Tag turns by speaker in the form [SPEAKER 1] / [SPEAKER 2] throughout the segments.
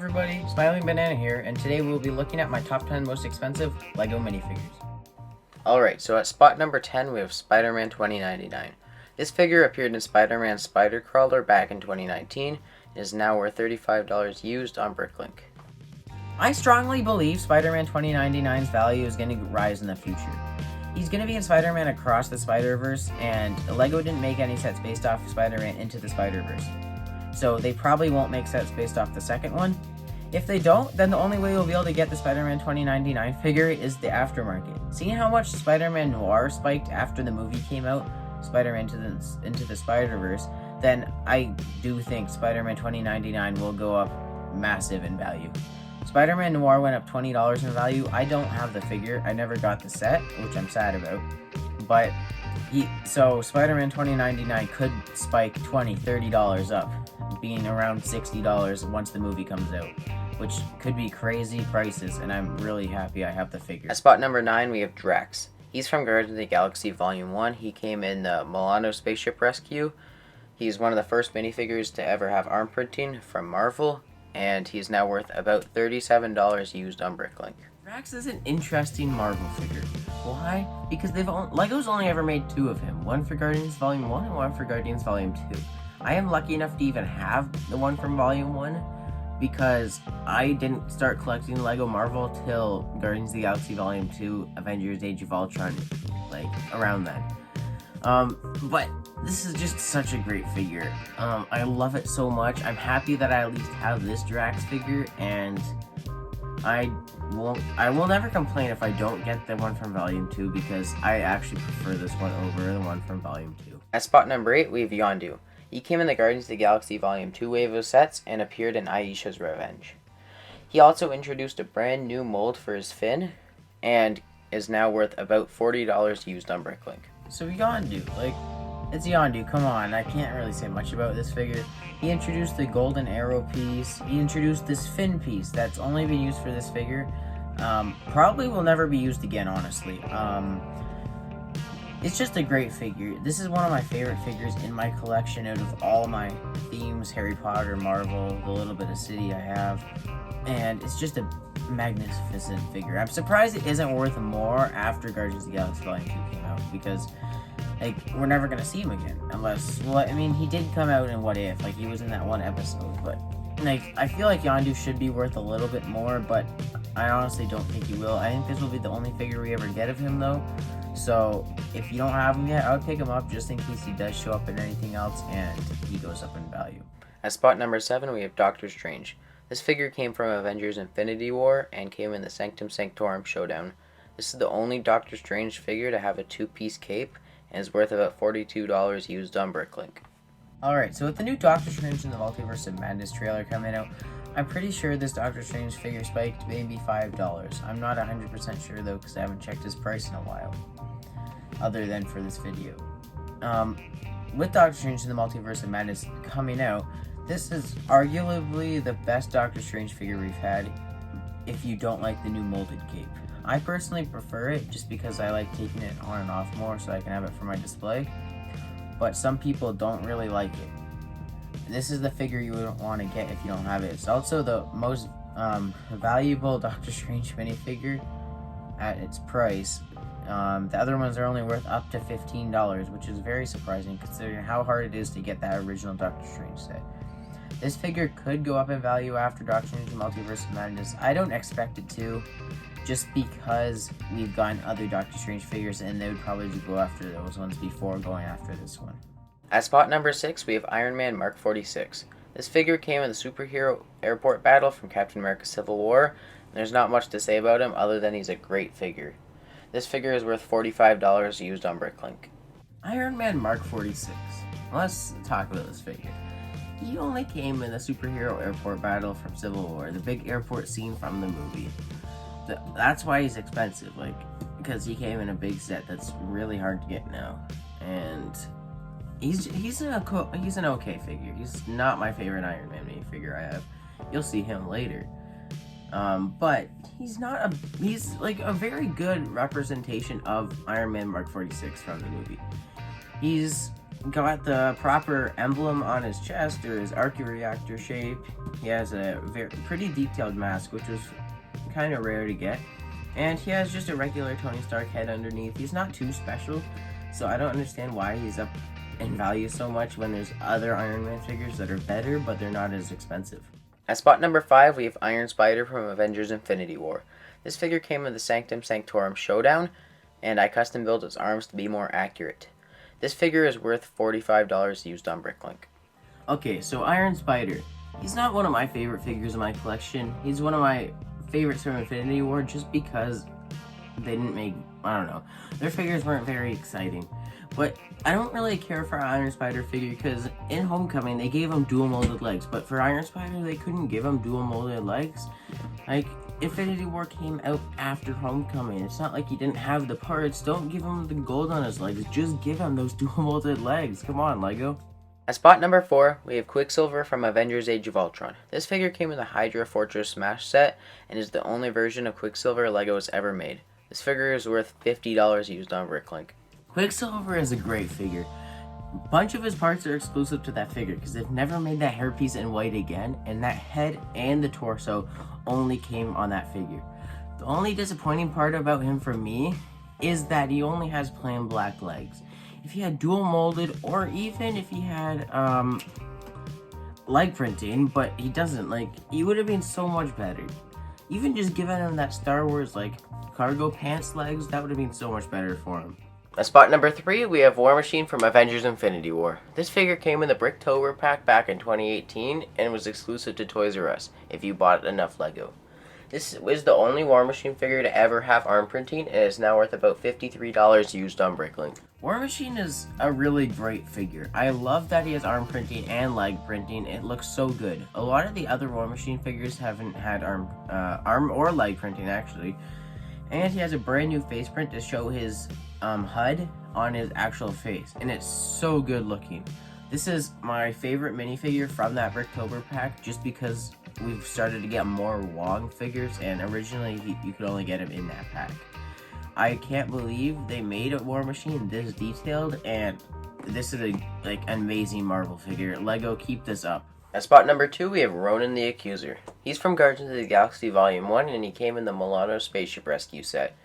[SPEAKER 1] everybody, Smiling Banana here, and today we'll be looking at my top 10 most expensive LEGO minifigures. Alright, so at spot number 10 we have Spider-Man 2099. This figure appeared in Spider-Man Spider Crawler back in 2019 and is now worth $35 used on Bricklink. I strongly believe Spider-Man 2099's value is going to rise in the future. He's going to be in Spider-Man Across the Spider-Verse, and LEGO didn't make any sets based off Spider-Man Into the Spider-Verse. So they probably won't make sets based off the second one. If they don't, then the only way you'll be able to get the Spider-Man 2099 figure is the aftermarket. Seeing how much Spider-Man Noir spiked after the movie came out, Spider-Man Into the Spider-Verse, then I do think Spider-Man 2099 will go up massive in value. Spider-Man Noir went up $20 in value. I don't have the figure. I never got the set, which I'm sad about. But so Spider-Man 2099 could spike $20, $30 up, being around $60 once the movie comes out, which could be crazy prices, and I'm really happy I have the figure. At spot number 9, we have Drax. He's from Guardians of the Galaxy Volume 1. He came in the Milano Spaceship Rescue. He's one of the first minifigures to ever have arm printing from Marvel, and he's now worth about $37 used on Bricklink. Drax is an interesting Marvel figure. Why? Because LEGO's only ever made 2 of him. One for Guardians Volume 1 and one for Guardians Volume 2. I am lucky enough to even have the one from Volume 1 because I didn't start collecting LEGO Marvel till Guardians of the Galaxy Volume 2, Avengers Age of Ultron, like around then. But this is just such a great figure. I love it so much. I'm happy that I at least have this Drax figure, and I will never complain if I don't get the one from Volume 2 because I actually prefer this one over the one from Volume 2. At spot number 8, we have Yondu. He came in the Guardians of the Galaxy Volume 2 wave of sets and appeared in Aisha's Revenge. He also introduced a brand new mold for his fin and is now worth about $40 used on Bricklink. So Yondu, it's Yondu, come on, I can't really say much about this figure. He introduced the golden arrow piece, he introduced this fin piece that's only been used for this figure. Probably will never be used again, honestly. It's just a great figure. This is one of my favorite figures in my collection out of all my themes, Harry Potter, Marvel, the little bit of City I have. And it's just a magnificent figure. I'm surprised it isn't worth more after Guardians of the Galaxy Volume 2 came out because, we're never going to see him again. Unless, he did come out in What If. He was in that one episode. But, I feel like Yondu should be worth a little bit more, but I honestly don't think he will. I think this will be the only figure we ever get of him, though. So, if you don't have him yet, I would pick him up just in case he does show up in anything else and he goes up in value. At spot number 7, we have Doctor Strange. This figure came from Avengers Infinity War and came in the Sanctum Sanctorum Showdown. This is the only Doctor Strange figure to have a 2-piece cape and is worth about $42 used on Bricklink. Alright, so with the new Doctor Strange in the Multiverse of Madness trailer coming out, I'm pretty sure this Doctor Strange figure spiked maybe $5. I'm not 100% sure though because I haven't checked his price in a while, other than for this video. With Doctor Strange in the Multiverse of Madness coming out, this is arguably the best Doctor Strange figure we've had if you don't like the new molded cape. I personally prefer it just because I like taking it on and off more so I can have it for my display, but some people don't really like it. This is the figure you wouldn't want to get if you don't have it. It's also the most valuable Doctor Strange minifigure at its price. The other ones are only worth up to $15, which is very surprising considering how hard it is to get that original Doctor Strange set. This figure could go up in value after Doctor Strange Multiverse of Madness. I don't expect it to, just because we've gotten other Doctor Strange figures and they would probably go after those ones before going after this one. At spot number 6, we have Iron Man Mark 46. This figure came in the superhero airport battle from Captain America Civil War, and there's not much to say about him other than he's a great figure. This figure is worth $45 used on Bricklink. Iron Man Mark 46. Let's talk about this figure. He only came in the superhero airport battle from Civil War, the big airport scene from the movie. That's why he's expensive, because he came in a big set that's really hard to get now. And he's an okay figure. He's not my favorite Iron Man minifigure I have. You'll see him later. But he's a very good representation of Iron Man Mark 46 from the movie. He's got the proper emblem on his chest, or his arc-reactor shape. He has a pretty detailed mask, which was kind of rare to get. And he has just a regular Tony Stark head underneath. He's not too special, so I don't understand why he's up in value so much when there's other Iron Man figures that are better, but they're not as expensive.
[SPEAKER 2] At spot number 5, we have Iron Spider from Avengers Infinity War. This figure came in the Sanctum Sanctorum Showdown, and I custom built its arms to be more accurate. This figure is worth $45 used on Bricklink.
[SPEAKER 1] Okay, so Iron Spider. He's not one of my favorite figures in my collection. He's one of my favorites from Infinity War just because they didn't make, I don't know, their figures weren't very exciting. But I don't really care for Iron Spider figure because in Homecoming they gave him dual molded legs, but for Iron Spider they couldn't give him dual molded legs. Like, Infinity War came out after Homecoming. It's not like he didn't have the parts. Don't give him the gold on his legs. Just give him those dual molded legs. Come on, Lego.
[SPEAKER 2] At spot number 4, we have Quicksilver from Avengers Age of Ultron. This figure came in the Hydra Fortress Smash set and is the only version of Quicksilver Lego has ever made. This figure is worth $50 used on Bricklink.
[SPEAKER 1] Quicksilver is a great figure. A bunch of his parts are exclusive to that figure because they've never made that hairpiece in white again, and that head and the torso only came on that figure. The only disappointing part about him for me is that he only has plain black legs. If he had dual molded, or even if he had leg printing, but he doesn't, like, he would have been so much better. Even just giving him that Star Wars like cargo pants legs, that would have been so much better for him.
[SPEAKER 2] At spot number 3, we have War Machine from Avengers Infinity War. This figure came in the Bricktober pack back in 2018 and was exclusive to Toys R Us if you bought enough Lego. This is the only War Machine figure to ever have arm printing and is now worth about $53 used on Bricklink.
[SPEAKER 1] War Machine is a really great figure. I love that he has arm printing and leg printing. It looks so good. A lot of the other War Machine figures haven't had arm or leg printing actually. And he has a brand new face print to show his HUD on his actual face, and it's so good looking. This is my favorite minifigure from that Bricktober pack just because we've started to get more Wong figures, and originally you could only get him in that pack. I can't believe they made a War Machine this detailed, and this is an amazing Marvel figure. Lego, keep this up.
[SPEAKER 2] At spot number 2, we have Ronin the Accuser. He's from Guardians of the Galaxy Volume 1, and he came in the Milano Spaceship Rescue set.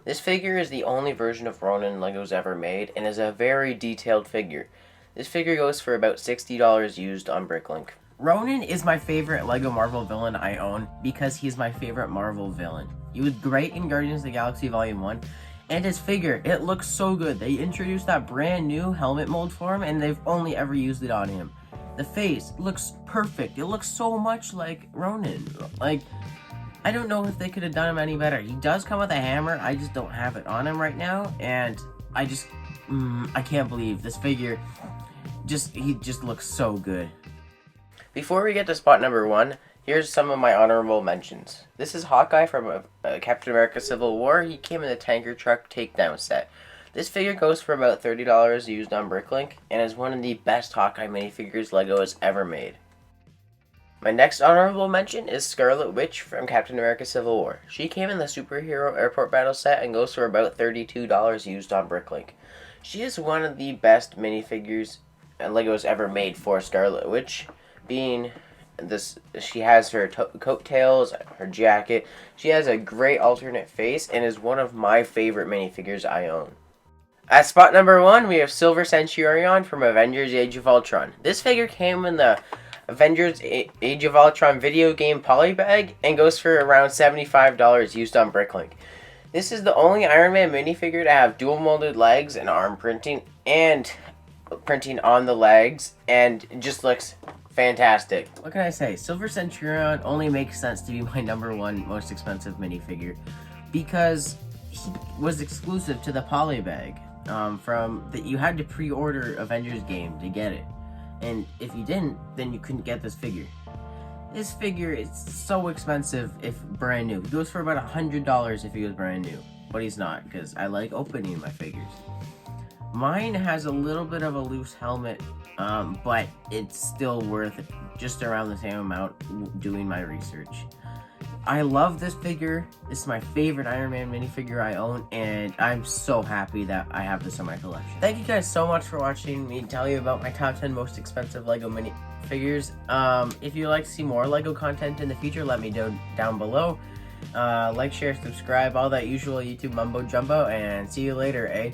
[SPEAKER 2] This figure is the only version of Ronin Lego's ever made, and is a very detailed figure. This figure goes for about $60 used on Bricklink.
[SPEAKER 1] Ronin is my favorite Lego Marvel villain I own because he's my favorite Marvel villain. He was great in Guardians of the Galaxy Volume 1, and his figure, it looks so good. They introduced that brand new helmet mold for him, and they've only ever used it on him. The face looks perfect. It looks so much like Ronin. Like, I don't know if they could have done him any better. He does come with a hammer. I just don't have it on him right now, and I can't believe this figure. He just looks so good.
[SPEAKER 2] Before we get to spot number 1, here's some of my honorable mentions. This is Hawkeye from Captain America Civil War. He came in the Tanker Truck Takedown set. This figure goes for about $30 used on Bricklink, and is one of the best Hawkeye minifigures Lego has ever made. My next honorable mention is Scarlet Witch from Captain America Civil War. She came in the Superhero Airport Battle set and goes for about $32 used on Bricklink. She is one of the best minifigures Lego has ever made for Scarlet Witch, being this, she has her coattails, her jacket. She has a great alternate face and is one of my favorite minifigures I own. At spot number 1, we have Silver Centurion from Avengers Age of Ultron. This figure came in the Avengers Age of Ultron video game polybag and goes for around $75 used on Bricklink. This is the only Iron Man minifigure to have dual molded legs and arm printing and printing on the legs, and it just looks fantastic.
[SPEAKER 1] What can I say? Silver Centurion only makes sense to be my number 1 most expensive minifigure because he was exclusive to the polybag. You had to pre-order Avengers game to get it, and if you didn't, then you couldn't get this figure. This figure is so expensive if brand new. He goes for about $100 if he was brand new, but he's not because I like opening my figures. Mine has a little bit of a loose helmet, but it's still worth just around the same amount doing my research. I love this figure. This is my favorite Iron Man minifigure I own, and I'm so happy that I have this in my collection. Thank you guys so much for watching me tell you about my top 10 most expensive LEGO minifigures. If you'd like to see more LEGO content in the future, let me know down below. Like, share, subscribe, all that usual YouTube mumbo jumbo, and see you later, eh?